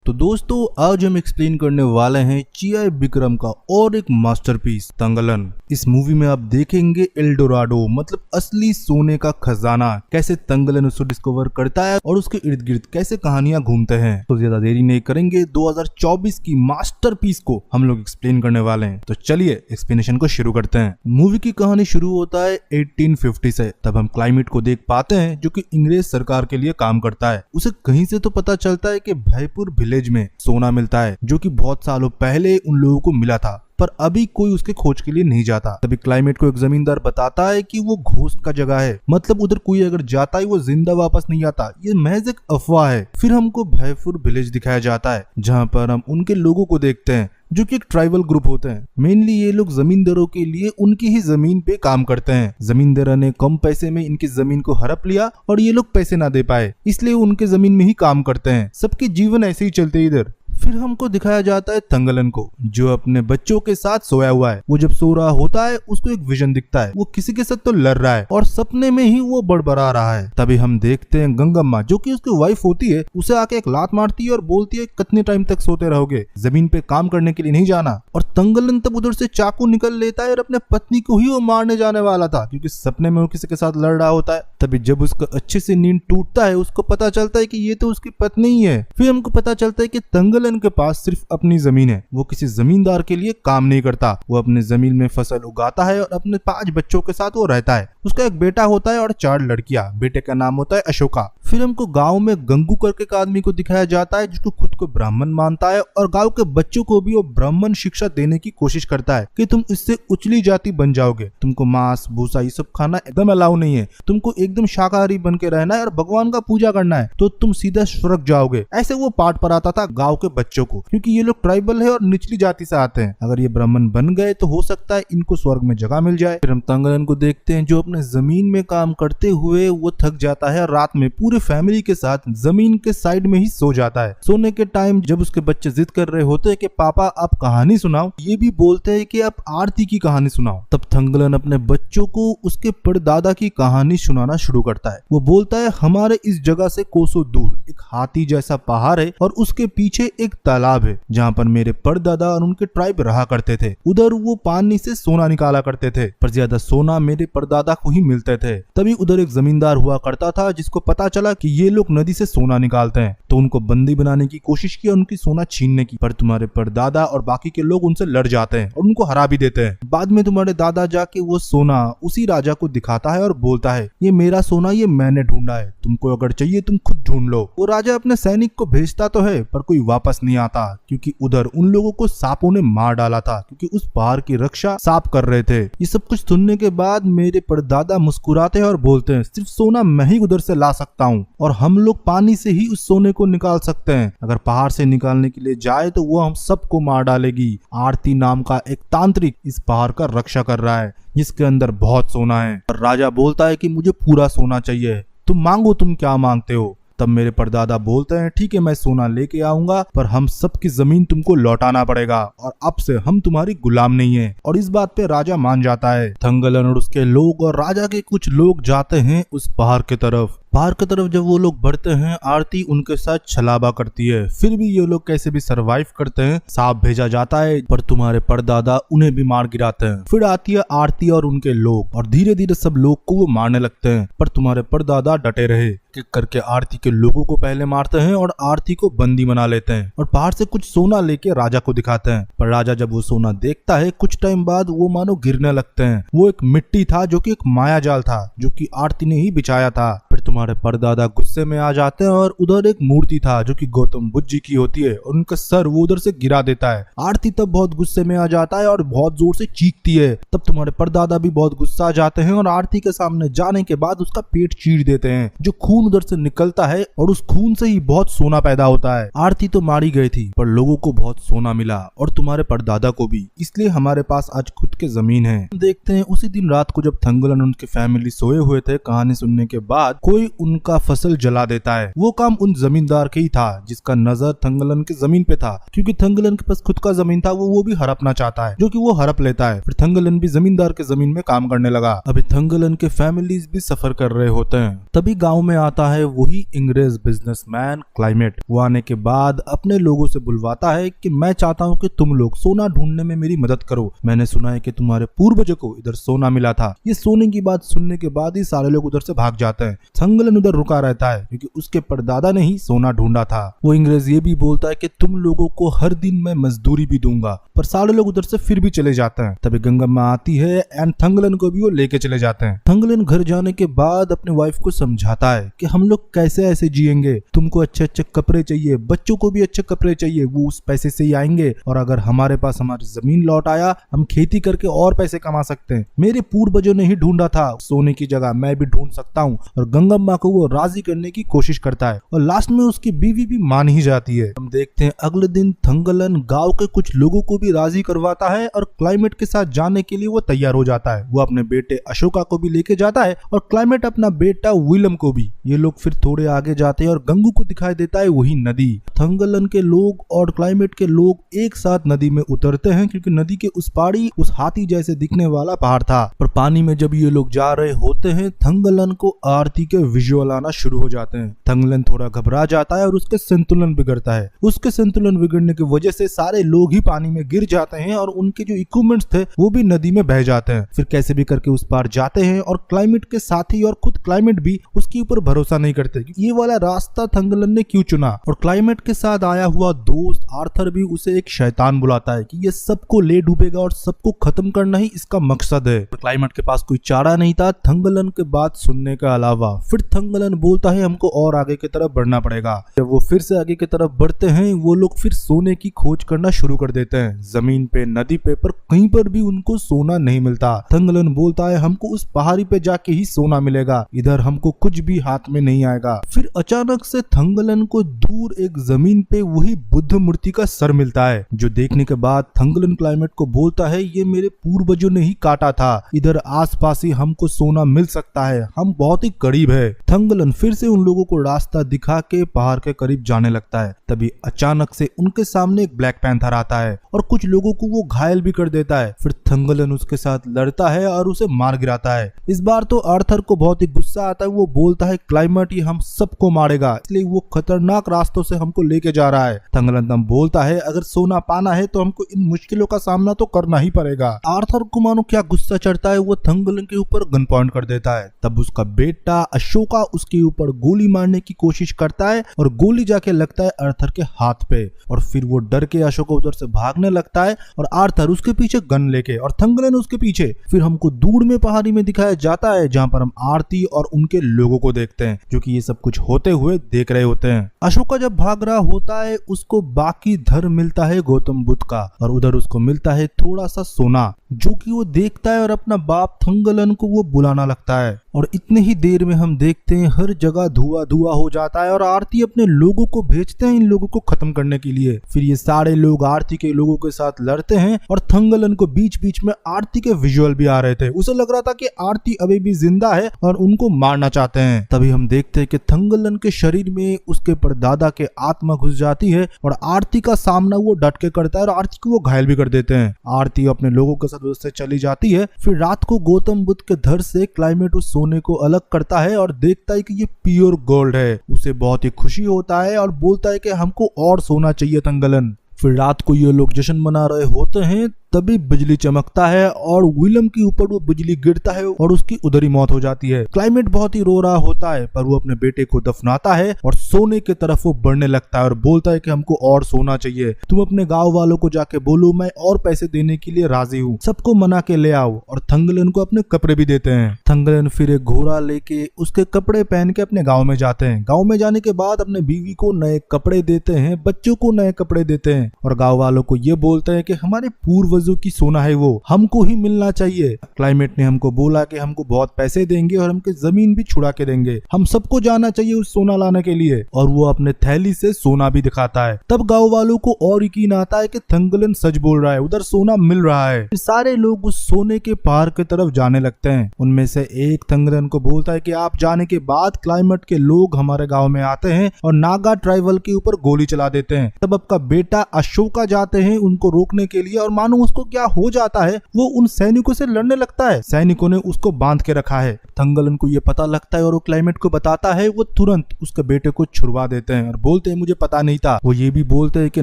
तो दोस्तों आज हम एक्सप्लेन करने वाले हैं चिया विक्रम का और एक मास्टरपीस तंगलन। इस मूवी में आप देखेंगे एल्डोराडो मतलब असली सोने का खजाना, कैसे तंगलन उसको डिस्कवर करता है और उसके इर्द गिर्द कैसे कहानियां घूमते हैं। तो ज्यादा देरी नहीं करेंगे, 2024 की मास्टरपीस को हम लोग एक्सप्लेन करने वाले हैं। तो चलिए एक्सप्लेनेशन को शुरू करते हैं। मूवी की कहानी शुरू होता है 1850 से। तब हम क्लाइमेट को देख पाते हैं जो कि अंग्रेज सरकार के लिए काम करता है। उसे कहीं से तो पता चलता है कि भयपुर विलेज में सोना मिलता है जो कि बहुत सालों पहले उन लोगों को मिला था, पर अभी कोई उसके खोज के लिए नहीं जाता। तभी क्लाइमेट को एक जमींदार बताता है कि वो घोस्ट का जगह है, मतलब उधर कोई अगर जाता है वो जिंदा वापस नहीं आता, ये महज एक अफवाह है। फिर हमको भयपुर विलेज दिखाया जाता है जहाँ पर हम उनके लोगों को देखते हैं जो कि एक ट्राइबल ग्रुप होते हैं। मेनली ये लोग जमींदारों के लिए उनकी ही जमीन पे काम करते हैं। जमींदार ने कम पैसे में इनकी जमीन को हड़प लिया और ये लोग पैसे ना दे पाए, इसलिए उनके जमीन में ही काम करते हैं। सबके जीवन ऐसे ही चलते इधर। फिर हमको दिखाया जाता है तंगलन को जो अपने बच्चों के साथ सोया हुआ है। वो जब सो रहा होता है उसको एक विजन दिखता है, वो किसी के साथ तो लड़ रहा है और सपने में ही वो बड़बड़ा रहा है। तभी हम देखते हैं गंगम्मा जो कि उसकी वाइफ होती है, उसे आके एक लात मारती है और बोलती है कितने टाइम तक सोते रहोगे, जमीन पे काम करने के लिए नहीं जाना। और तंगलन तब उधर से चाकू निकल लेता है और अपने पत्नी को ही वो मारने जाने वाला था क्योंकि सपने में वो किसी के साथ लड़ रहा होता है। तभी जब उसका अच्छे से नींद टूटता है उसको पता चलता है कि ये तो उसकी पत्नी ही है। फिर हमको पता चलता है कि तंगलन के पास सिर्फ अपनी जमीन है, वो किसी जमींदार के लिए काम नहीं करता। वो अपने जमीन में फसल उगाता है और अपने 5 बच्चों के साथ वो रहता है। उसका एक बेटा होता है और 4 लड़कियां। बेटे का नाम होता है अशोका। फिर हमको गांव में गंगू करके एक आदमी को दिखाया जाता है जो खुद को ब्राह्मण मानता है और गांव के बच्चों को भी वो ब्राह्मण शिक्षा देने की कोशिश करता है कि तुम इससे उचली जाति बन जाओगे, तुमको मांस भूसा ये सब खाना एकदम अलाउ नहीं है, तुमको एकदम शाकाहारी बन के रहना है और भगवान का पूजा करना है तो तुम सीधा स्वर्ग जाओगे। ऐसे वो पाठ पढ़ाता था गाँव के बच्चों को क्योंकि ये लोग ट्राइबल है और निचली जाति से आते हैं। अगर ये ब्राह्मण बन गए तो हो सकता है इनको स्वर्ग में जगह मिल जाए। फिर हम तंगलन को देखते हैं जो अपने जमीन में काम करते हुए वो थक जाता है, रात में पूरे फैमिली के साथ जमीन के साइड में ही सो जाता है। सोने के टाइम जब उसके बच्चे जिद कर रहे होते हैं कि पापा आप कहानी सुनाओ, ये भी बोलते हैं कि आप आरती की कहानी सुनाओ, तब तंगलन अपने बच्चों को उसके परदादा की कहानी सुनाना शुरू करता है। वो बोलता है हमारे इस जगह से कोसों दूर एक हाथी जैसा पहाड़ है और उसके पीछे एक तालाब है जहाँ पर मेरे परदादा और उनके ट्राइब रहा करते थे। उधर वो पानी से सोना निकाला करते थे, पर ज्यादा सोना मेरे परदादा को ही मिलते थे। तभी उधर एक जमींदार हुआ करता था जिसको पता चला कि ये लोग नदी से सोना निकालते हैं, तो उनको बंदी बनाने की कोशिश की, उनकी सोना छीनने की, पर तुम्हारे परदादा और बाकी के लोग उनसे लड़ जाते हैं और उनको हरा भी देते हैं। बाद में तुम्हारे दादा जाके वो सोना उसी राजा को दिखाता है और बोलता है ये मेरा सोना, ये मैंने ढूंढा है, तुमको अगर चाहिए तुम खुद ढूंढ लो। वो राजा अपने सैनिक को भेजता तो है पर कोई वापस नहीं आता क्योंकि उधर उन लोगों को सांपों ने मार डाला था क्योंकि उस पहाड़ की रक्षा सांप कर रहे थे। ये सब कुछ सुनने के बाद मेरे परदादा मुस्कुराते हैं और बोलते हैं सिर्फ सोना मैं ही उधर से ला सकता हूँ और हम लोग पानी से ही उस सोने को निकाल सकते हैं। अगर पहाड़ से निकालने के लिए जाए तो वो हम सबको मार डालेगी। आरती नाम का एक तांत्रिक इस पहाड़ का रक्षा कर रहा है जिसके अंदर बहुत सोना है। और राजा बोलता है कि मुझे पूरा सोना चाहिए, तुम मांगो, तुम क्या मांगते हो। तब मेरे परदादा बोलते हैं ठीक है मैं सोना लेके आऊंगा, पर हम सबकी जमीन तुमको लौटाना पड़ेगा और अब से हम तुम्हारी गुलाम नहीं है। और इस बात पे राजा मान जाता है। तंगलन और उसके लोग और राजा के कुछ लोग जाते हैं उस पहाड़ की तरफ। पहाड़ की तरफ जब वो लोग बढ़ते हैं आरती उनके साथ छलावा करती है, फिर भी ये लोग कैसे भी सरवाइव करते हैं। सांप भेजा जाता है पर तुम्हारे परदादा उन्हें भी मार गिराते हैं। फिर आती है आरती और उनके लोग और धीरे धीरे सब लोग को वो मारने लगते हैं, पर तुम्हारे परदादा डटे रहे। करके आरती के लोगों को पहले मारते हैं और आरती को बंदी बना लेते हैं और पहाड़ से कुछ सोना लेके राजा को दिखाते हैं। पर राजा जब वो सोना देखता है कुछ टाइम बाद वो मानो गिरने लगते हैं। वो एक मिट्टी था जो कि एक माया जाल था जो कि आरती ने ही बिछाया था। फिर तुम्हारे परदादा गुस्से में आ जाते हैं और उधर एक मूर्ति था जो कि गौतम बुद्ध जी की होती है और उनका सर वो उधर से गिरा देता है। आरती तब बहुत गुस्से में आ जाता है और बहुत जोर से चीखती है। तब तुम्हारे परदादा भी बहुत गुस्सा आ जाते हैं और आरती के सामने जाने के बाद उसका पेट चीर देते हैं। जो खून उधर से निकलता है और उस खून से ही बहुत सोना पैदा होता है। आरती तो मारी गई थी पर लोगों को बहुत सोना मिला और तुम्हारे परदादा को भी, इसलिए हमारे पास आज खुद के जमीन है। देखते हैं उसी दिन रात को जब तंगलन उनके फैमिली सोए हुए थे, कहानी सुनने के बाद कोई उनका फसल जला देता है। वो काम उन जमींदार के ही था जिसका नजर थंगलन के जमीन पे था, क्योंकि थंगलन के पास खुद का जमीन था, वो भी हड़पना चाहता है, जो कि वो हड़प लेता है। फिर थंगलन भी जमींदार के जमीन में काम करने लगा। अभी थंगलन के फैमिलीज भी सफर कर रहे होते हैं। तभी गांव में आता है वही अंग्रेज बिजनेसमैन क्लाइमेट। वो आने के बाद अपने लोगों से बुलवाता है कि मैं चाहता हूँ कि तुम लोग सोना ढूंढने में मेरी मदद करो। मैंने सुना है कि तुम्हारे पूर्वजों को इधर सोना मिला था। ये सोने की बात सुनने के बाद ही सारे लोग उधर से भाग जाते हैं। थंगलन उधर रुका रहता है क्योंकि उसके परदादा ने ही सोना ढूंढा था। वो अंग्रेज ये भी बोलता है कि तुम लोगों को हर दिन मैं मजदूरी भी दूंगा, पर सारे लोग उधर से फिर भी चले जाते हैं। तभी गंगम्मा आती है एंड थंगलन को भी वो लेके चले जाते हैं। थंगलन घर जाने के बाद अपने वाइफ को समझाता है कि हम लोग कैसे ऐसे जिएंगे, तुमको अच्छे अच्छे कपड़े चाहिए, बच्चों को भी अच्छे कपड़े चाहिए, वो उस पैसे से ही आएंगे, और अगर हमारे पास हमारी जमीन लौट आया हम खेती करके और पैसे कमा सकते हैं। मेरे पूर्वजों ने ही ढूंढा था, सोने की जगह मैं भी ढूंढ सकता हूँ। और गंगम्मा को वो राजी करने की कोशिश करता है और लास्ट में उसकी बीवी भी मान ही जाती है। हम देखते हैं अगले दिन थंगलन गांव के कुछ लोगों को भी राजी करवाता है और क्लाइमेट के साथ जाने के लिए वो तैयार हो जाता है। वो अपने बेटे अशोका को भी लेके जाता है और क्लाइमेट अपना बेटा विलम को भी। ये लोग फिर थोड़े आगे जाते हैं और गंगू को दिखाई देता है वही नदी। थंगलन के लोग और क्लाइमेट के लोग एक साथ नदी में उतरते हैं क्योंकि नदी के उस पारी उस हाथी जैसे दिखने वाला पहाड़ था। पर पानी में जब ये लोग जा रहे होते हैं थंगलन को आरती के विजुअल आना शुरू हो जाते हैं। थंगलन थोड़ा घबरा जाता है और उसके संतुलन बिगड़ता है। उसके संतुलन बिगड़ने की वजह से सारे लोग ही पानी में गिर जाते हैं और उनके जो इक्विपमेंट्स थे वो भी नदी में बह जाते हैं। फिर कैसे भी करके उस पार जाते हैं और क्लाइमेट के साथी और खुद क्लाइमेट भी उसके ऊपर भरोसा नहीं करते कि ये वाला रास्ता थंगलन ने क्यों चुना। और क्लाइमेट के साथ आया हुआ दोस्त आर्थर भी उसे एक शैतान बुलाता है कि ये सबको ले डूबेगा और सबको खत्म करना ही इसका मकसद है। क्लाइमेट के पास कोई चारा नहीं था थंगलन के बात सुनने के अलावा। फिर थंगलन बोलता है हमको और आगे की तरफ बढ़ना पड़ेगा। जब वो फिर से आगे की तरफ बढ़ते हैं वो लोग फिर सोने की खोज करना शुरू कर देते हैं। जमीन पे, नदी पे, पर कहीं पर भी उनको सोना नहीं मिलता। थंगलन बोलता है हमको उस पहाड़ी पे जाके ही सोना मिलेगा, इधर हमको कुछ भी हाथ में नहीं आएगा। फिर अचानक से थंगलन को दूर एक जमीन पे वही बुद्ध मूर्ति का सर मिलता है, जो देखने के बाद थंगलन क्लाइमेट को बोलता है ये मेरे पूर्वजों ने ही काटा था, इधर आसपास ही हमको सोना मिल सकता है, हम बहुत ही करीब है। थंगलन फिर से उन लोगों को रास्ता दिखा के पहाड़ के करीब जाने लगता है। तभी अचानक से उनके सामने एक ब्लैक पैंथर आता है और कुछ लोगों को वो घायल भी कर देता है। फिर थंगलन उसके साथ लड़ता है और उसे मार गिराता है। इस बार तो आर्थर को बहुत ही गुस्सा आता है। वो बोलता है क्लाइमेट ये हम सबको मारेगा, इसलिए वो खतरनाक रास्तों से हमको लेके जा रहा है। थंगलन तब बोलता है अगर सोना पाना है तो हमको इन मुश्किलों का सामना तो करना ही पड़ेगा। आर्थर को मानो क्या गुस्सा चढ़ता है, वो थंगलन के ऊपर गन पॉइंट कर देता है। तब उसका बेटा अशोका उसके ऊपर गोली मारने की कोशिश करता है और गोली जाके लगता है आर्थर के हाथ पे, और फिर वो डर के अशोका उधर से भागने लगता है और आर्थर उसके पीछे गन लेके और थंगलन उसके पीछे। फिर हमको दूर में पहाड़ी में दिखाया जाता है जहाँ पर हम आरती और उनके लोगों को देखते हैं जो कि ये सब कुछ होते हुए देख रहे होते हैं। अशोका जब भाग रहा होता है उसको बाकी धर्म मिलता है गौतम बुद्ध का, और उधर उसको मिलता है थोड़ा सा सोना जो कि वो देखता है और अपना बाप थंगलन को वो बुलाना लगता है। और इतने ही देर में हम देखते हैं हर जगह धुआं धुआं हो जाता है और आरती अपने लोगों को भेजते हैं इन लोगों को खत्म करने के लिए। फिर ये सारे लोग आरती के लोगों के साथ लड़ते हैं और थंगलन को बीच बीच में आरती के विजुअल भी आ रहे थे। उसे लग रहा था कि आरती अभी भी जिंदा है और उनको मारना चाहते हैं। तभी हम देखते हैं कि थंगलन के शरीर में उसके परदादा के आत्मा घुस जाती है और आरती का सामना वो डट के करता है और आरती को वो घायल भी कर देते हैं। आरती अपने लोगों के साथ उससे चली जाती है। फिर रात को गौतम बुद्ध के धड़ से क्लाइमेट उस सोने को अलग करता है और देखता है कि ये प्योर गोल्ड है। उसे बहुत ही खुशी होता है और बोलता है कि हमको और सोना चाहिए थंगलन। फिर रात को ये लोग जश्न मना रहे होते हैं, तभी बिजली चमकता है और विलम के ऊपर वो बिजली गिरता है और उसकी उधर ही मौत हो जाती है। क्लाइमेट बहुत ही रो रहा होता है पर वो अपने बेटे को दफनाता है और सोने की तरफ वो बढ़ने लगता है और बोलता है कि हमको और सोना चाहिए, तुम अपने गांव वालों को जाके बोलो मैं और पैसे देने के लिए राजी हूँ, सबको मना के ले आओ। और थंगलन को अपने कपड़े भी देते हैं। थंगलन फिर एक घोड़ा लेके उसके कपड़े पहन के अपने गाँव में जाते हैं। गाँव में जाने के बाद अपने बीवी को नए कपड़े देते हैं, बच्चों को नए कपड़े देते हैं और गाँव वालों को ये बोलते हैं कि हमारे पूर्वज पूर्वजों की सोना है, वो हमको ही मिलना चाहिए। क्लाइमेट ने हमको बोला कि हमको बहुत पैसे देंगे और हमको जमीन भी छुड़ा के देंगे, हम सबको जाना चाहिए उस सोना लाने के लिए। और वो अपने थैली से सोना भी दिखाता है। तब गांव वालों को और यकीन आता है कि थंगलन सच बोल रहा है, उधर सोना मिल रहा है। सारे लोग उस सोने के पहाड़ की तरफ जाने लगते हैं। उनमें से एक थंगलन को बोलता है कि आप जाने के बाद क्लाइमेट के लोग हमारे गांव में आते हैं और नागा ट्राइबल के ऊपर गोली चला देते हैं। तब आपका बेटा अशोका जाते हैं उनको रोकने के लिए, और मानो उसको क्या हो जाता है, वो उन सैनिकों से लड़ने लगता है। सैनिकों ने उसको बांध के रखा है। थंगलन को ये पता लगता है और वो क्लाइमेट को बताता है। वो तुरंत उसके बेटे को छुड़वा देते हैं और बोलते हैं मुझे पता नहीं था। वो ये भी बोलते हैं कि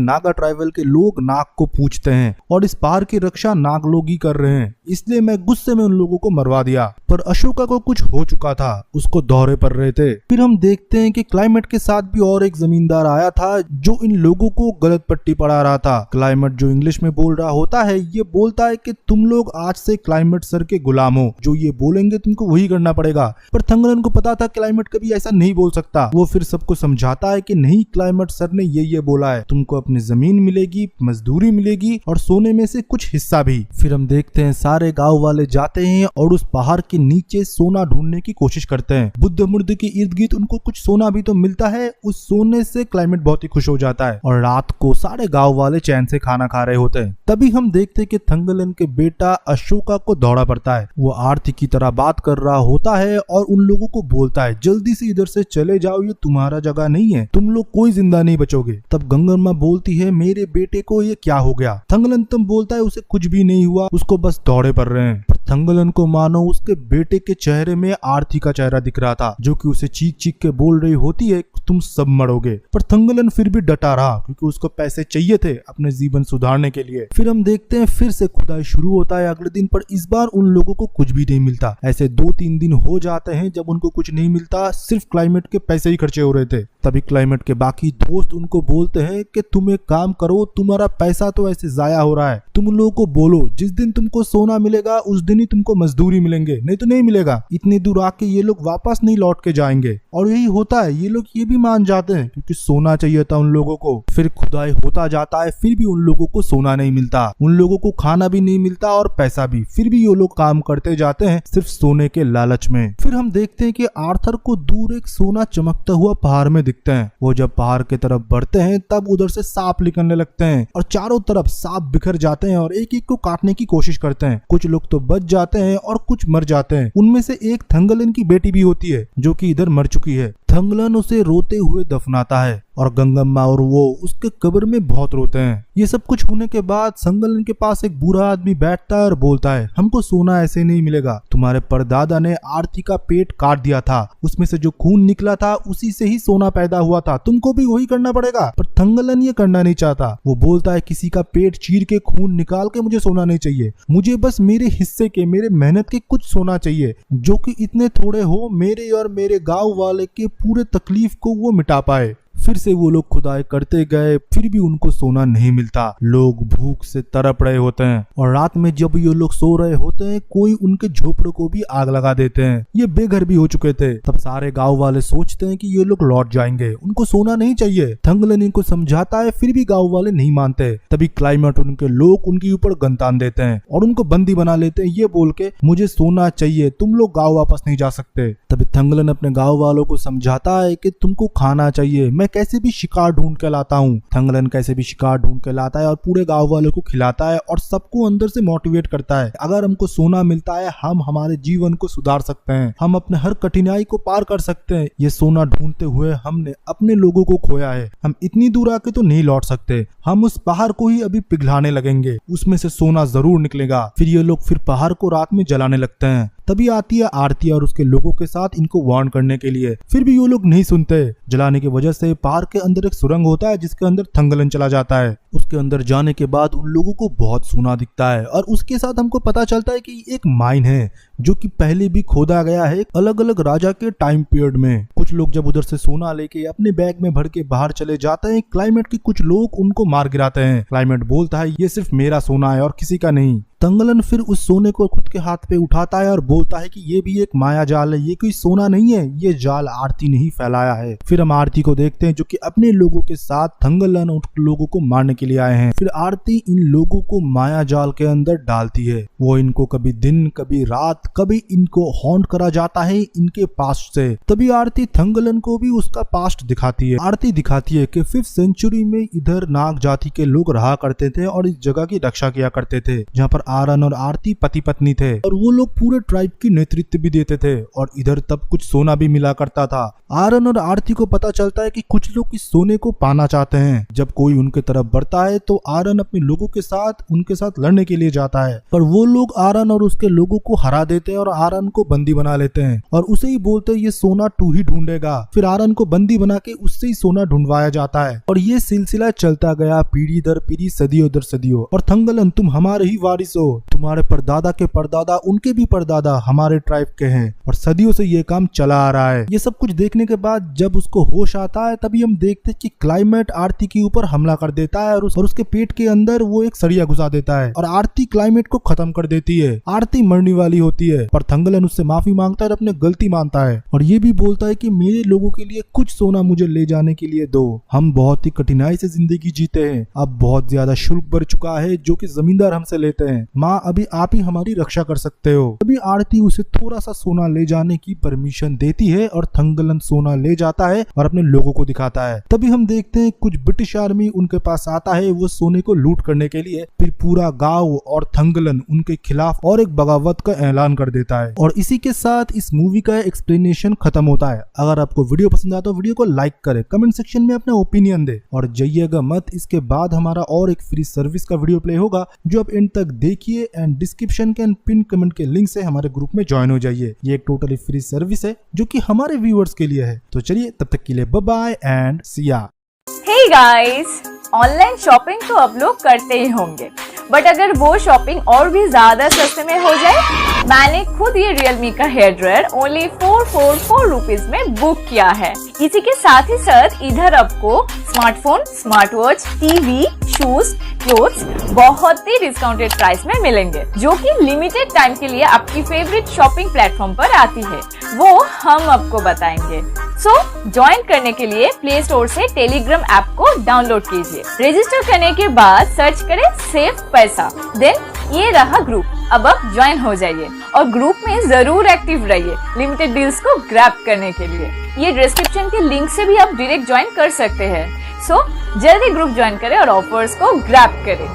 नागा ट्राइबल के लोग नाग को पूजते हैं और इस पहाड़ की रक्षा नाग लोग ही कर रहे हैं, इसलिए मैं गुस्से में उन लोगों को मरवा दिया। पर अशोका को कुछ हो चुका था, उसको दौरे पर रहे थे। फिर हम देखते हैं कि क्लाइमेट के साथ भी और एक जमींदार आया था जो इन लोगों को गलत पट्टी पढ़ा रहा था। क्लाइमेट जो इंग्लिश में बोल रहा होता है, ये बोलता है कि तुम लोग आज से क्लाइमेट सर के गुलाम हो, जो ये बोलेंगे तुमको वही करना पड़ेगा। पर थंगलन को पता था क्लाइमेट कभी ऐसा नहीं बोल सकता। वो फिर सबको समझाता है कि नहीं, क्लाइमेट सर ने ये बोला है, तुमको अपनी जमीन मिलेगी, मजदूरी मिलेगी और सोने में से कुछ हिस्सा भी। फिर हम देखते हैं सारे गांव वाले जाते हैं और उस पहाड़ के नीचे सोना ढूंढने की कोशिश करते हैं। बुद्ध मूर्ति के इर्द गिर्द उनको कुछ सोना भी तो मिलता है। उस सोने से क्लाइमेट बहुत ही खुश हो जाता है और रात को सारे गांव वाले चैन से खाना खा रहे होते हैं। तभी हम देखते हैं कि थंगलन के बेटा अशोका को दौड़ा पड़ता है। वो आरती की तरह बात कर रहा होता है और उन लोगों को बोलता है जल्दी से इधर से चले जाओ, ये तुम्हारा जगह नहीं है, तुम लोग कोई जिंदा नहीं बचोगे। तब गंगम्मा बोलती है मेरे बेटे को ये क्या हो गया। थंगलन तब बोलता है उसे कुछ भी नहीं हुआ, उसको बस दौड़े पड़ रहे हैं। पर थंगलन को मानो उसके बेटे के चेहरे में आरती का चेहरा दिख रहा था, जो कि उसे चीख चीख के बोल रही होती है तुम सब मरोगे। पर थंगलन फिर भी डटा रहा क्योंकि उसको पैसे चाहिए थे अपने जीवन सुधारने के लिए। फिर हम देखते हैं फिर से खुदाई शुरू होता है अगले दिन, पर इस बार उन लोगों को कुछ भी नहीं मिलता। ऐसे 2-3 दिन हो जाते हैं जब उनको कुछ नहीं मिलता, सिर्फ क्लाइमेट के पैसे ही खर्चे हो रहे थे। तभी क्लाइमेट के बाकी दोस्त उनको बोलते हैं कि तुम एक काम करो, तुम्हारा पैसा तो ऐसे जाया हो रहा है, तुम लोगों को बोलो जिस दिन तुमको सोना मिलेगा उस दिन ही तुमको मजदूरी मिलेंगे, नहीं तो नहीं मिलेगा। इतनी दूर आके ये लोग वापस नहीं लौट के जाएंगे। और यही होता है, ये लोग ये भी मान जाते हैं क्योंकि सोना चाहिए था उन लोगों को। फिर खुदाई होता जाता है, फिर भी उन लोगों को सोना नहीं मिलता, उन लोगों को खाना भी नहीं मिलता और पैसा भी। फिर भी ये लोग काम करते जाते हैं सिर्फ सोने के लालच में। फिर हम देखते हैं कि आर्थर को दूर एक सोना चमकता हुआ पहाड़ में दिखते हैं। वो जब पहाड़ की तरफ बढ़ते हैं तब उधर से सांप निकलने लगते हैं और चारों तरफ सांप बिखर जाते हैं और एक एक को काटने की कोशिश करते हैं। कुछ लोग तो बच जाते हैं और कुछ मर जाते हैं। उनमें से एक थंगलन की बेटी भी होती है जो कि इधर मर चुकी है। थंगलन उसे रोते हुए दफनाता है और गंगम्मा और वो उसके कब्र में बहुत रोते हैं। ये सब कुछ होने के बाद थंगलन के पास एक बूढ़ा आदमी बैठता है और बोलता है हमको सोना ऐसे नहीं मिलेगा, तुम्हारे परदादा ने आरती का पेट काट दिया था, उसमें से जो खून निकला था उसी से ही सोना पैदा हुआ था, तुमको भी वही करना पड़ेगा। पर थंगलन ये करना नहीं चाहता। वो बोलता है किसी का पेट चीर के खून निकाल के मुझे सोना नहीं चाहिए, मुझे बस मेरे हिस्से के, मेरे मेहनत के कुछ सोना चाहिए, जो कि इतने थोड़े हो मेरे और मेरे गाँव वाले के पूरे तकलीफ को वो मिटा पाए। फिर से वो लोग खुदाई करते गए, फिर भी उनको सोना नहीं मिलता। लोग भूख से तड़प रहे होते हैं और रात में जब ये लोग सो रहे होते हैं कोई उनके झोपड़ों को भी आग लगा देते हैं। ये बेघर भी हो चुके थे। तब सारे गांव वाले सोचते हैं कि ये लोग लौट जाएंगे, उनको सोना नहीं चाहिए। थंगलन इनको समझाता है, फिर भी गांव वाले नहीं मानते। तभी क्लाइमेट उनके लोग उनके ऊपर गन तान देते हैं और उनको बंदी बना लेते हैं, ये बोल के मुझे सोना चाहिए, तुम लोग गाँव वापस नहीं जा सकते। तभी थंगलन अपने गाँव वालों को समझाता है कि तुमको खाना चाहिए, मैं कैसे भी शिकार ढूंढ के लाता हूँ। थंगलन कैसे भी शिकार ढूंढ के लाता है और पूरे गांव वालों को खिलाता है और सबको अंदर से मोटिवेट करता है, अगर हमको सोना मिलता है हम हमारे जीवन को सुधार सकते हैं, हम अपने हर कठिनाई को पार कर सकते हैं। ये सोना ढूंढते हुए हमने अपने लोगों को खोया है, हम इतनी दूर आके तो नहीं लौट सकते, हम उस पहाड़ को ही अभी पिघलाने लगेंगे, उसमें से सोना जरूर निकलेगा। फिर ये लोग फिर पहाड़ को रात में जलाने लगते हैं। तभी आती है आरती और उसके लोगों के साथ इनको वार्न करने के लिए, फिर भी ये लोग नहीं सुनते। जलाने की वजह से पहाड़ के अंदर एक सुरंग होता है जिसके अंदर थंगलन चला जाता है। उसके अंदर जाने के बाद उन लोगों को बहुत सोना दिखता है और उसके साथ हमको पता चलता है कि एक माइन है जो कि पहले भी खोदा गया है अलग अलग राजा के टाइम पीरियड में। कुछ लोग जब उधर से सोना लेके अपने बैग में भर के बाहर चले जाते हैं, क्लाइमेट के कुछ लोग उनको मार गिराते हैं। क्लाइमेट बोलता है ये सिर्फ मेरा सोना है और किसी का नहीं। तंगलन फिर उस सोने को खुद के हाथ पे उठाता है और बोलता है कि ये भी एक माया जाल है, ये कोई सोना नहीं है, ये जाल आरती ने ही फैलाया है। फिर हम आरती को देखते हैं जो कि अपने लोगों के साथ तंगलन उन लोगों को मारने के लिए आए हैं। फिर आरती इन लोगों को माया जाल के अंदर डालती है। वो इनको कभी दिन कभी रात कभी इनको हॉन्ट करा जाता है इनके पास्ट से। तभी आरती तंगलन को भी उसका पास्ट दिखाती है। आरती दिखाती है कि 5th सेंचुरी में इधर नाग जाति के लोग रहा करते थे और इस जगह की रक्षा किया करते थे, जहाँ पर आरन और आरती पति पत्नी थे और वो लोग पूरे ट्राइब की नेतृत्व भी देते थे और इधर तब कुछ सोना भी मिला करता था। आरन और आरती को पता चलता है कि कुछ लोग इस सोने को पाना चाहते हैं। जब कोई उनके तरफ बढ़ता है तो आरन अपने लोगों के साथ उनके साथ लड़ने के लिए जाता है, पर वो लोग आरन और उसके लोगों को हरा देते हैं और आरन को बंदी बना लेते हैं और उसे ही बोलते हैं ये सोना तू ही ढूंढेगा। फिर आरन को बंदी बना के उससे ही सोना ढूंढवाया जाता है और ये सिलसिला चलता गया पीढ़ी दर पीढ़ी, सदियों दर सदियों। और तंगलन तुम हमारे ही वारिस हो, तुम्हारे परदादा के परदादा उनके भी परदादा हमारे ट्राइब के हैं और सदियों से ये काम चला आ रहा है। ये सब कुछ देखने के बाद जब उसको होश आता है तभी हम देखते हैं कि क्लाइमेट आरती के ऊपर हमला कर देता है और उसके पेट के अंदर वो एक सरिया घुसा देता है और आरती क्लाइमेट को खत्म कर देती है। आरती मरने वाली होती है पर तंगलन उससे माफी मांगता है और अपनी गलती मानता है और ये भी बोलता है कि मेरे लोगों के लिए कुछ सोना मुझे ले जाने के लिए दो। हम बहुत ही कठिनाई से जिंदगी जीते हैं, अब बहुत ज्यादा शुल्क बढ़ चुका है जो कि जमींदार हमसे लेते हैं। माँ अभी आप ही हमारी रक्षा कर सकते हो। तभी आरती उसे थोड़ा सा सोना ले जाने की परमिशन देती है और तंगलन सोना ले जाता है और अपने लोगों को दिखाता है। तभी हम देखते हैं कुछ ब्रिटिश आर्मी उनके पास आता है वो सोने को लूट करने के लिए। फिर पूरा गांव और तंगलन उनके खिलाफ और एक बगावत का ऐलान कर देता है और इसी के साथ इस मूवी का एक्सप्लेनेशन खत्म होता है। अगर आपको वीडियो पसंद आया तो वीडियो को लाइक करे, कमेंट सेक्शन में अपना ओपिनियन दे और जाइएगा मत। इसके बाद हमारा और एक फ्री सर्विस का वीडियो प्ले होगा जो आप एंड तक देखिए एंड डिस्क्रिप्शन के पिन कमेंट के लिंक से हमारे ग्रुप में ज्वाइन हो जाइए। ये एक टोटली फ्री सर्विस है जो कि हमारे व्यूअर्स के लिए है। तो चलिए तब तक के लिए बाय बाय एंड सी या। हे गाइस, ऑनलाइन शॉपिंग तो अब लोग करते ही होंगे, बट अगर वो शॉपिंग और भी ज्यादा सस्ते में हो जाए। मैंने खुद ये Realme का हेयर ड्रायर ओनली 444 रुपीज में बुक किया है। इसी के साथ ही साथ इधर आपको smartphone, smart watch, TV, shoes, clothes बहुत ही डिस्काउंटेड प्राइस में मिलेंगे, जो कि लिमिटेड टाइम के लिए आपकी फेवरेट शॉपिंग प्लेटफॉर्म पर आती है, वो हम आपको बताएंगे। सो ज्वाइन करने के लिए प्ले स्टोर से टेलीग्राम ऐप को डाउनलोड कीजिए। रजिस्टर करने के बाद सर्च करें सेव पैसा, देन ये रहा ग्रुप। अब आप ज्वाइन हो जाइए और ग्रुप में जरूर एक्टिव रहिए लिमिटेड डील्स को ग्रैब करने के लिए। ये डिस्क्रिप्शन के लिंक से भी आप डायरेक्ट ज्वाइन कर सकते हैं। सो जल्दी ग्रुप ज्वाइन करें और ऑफर्स को ग्रैब करें।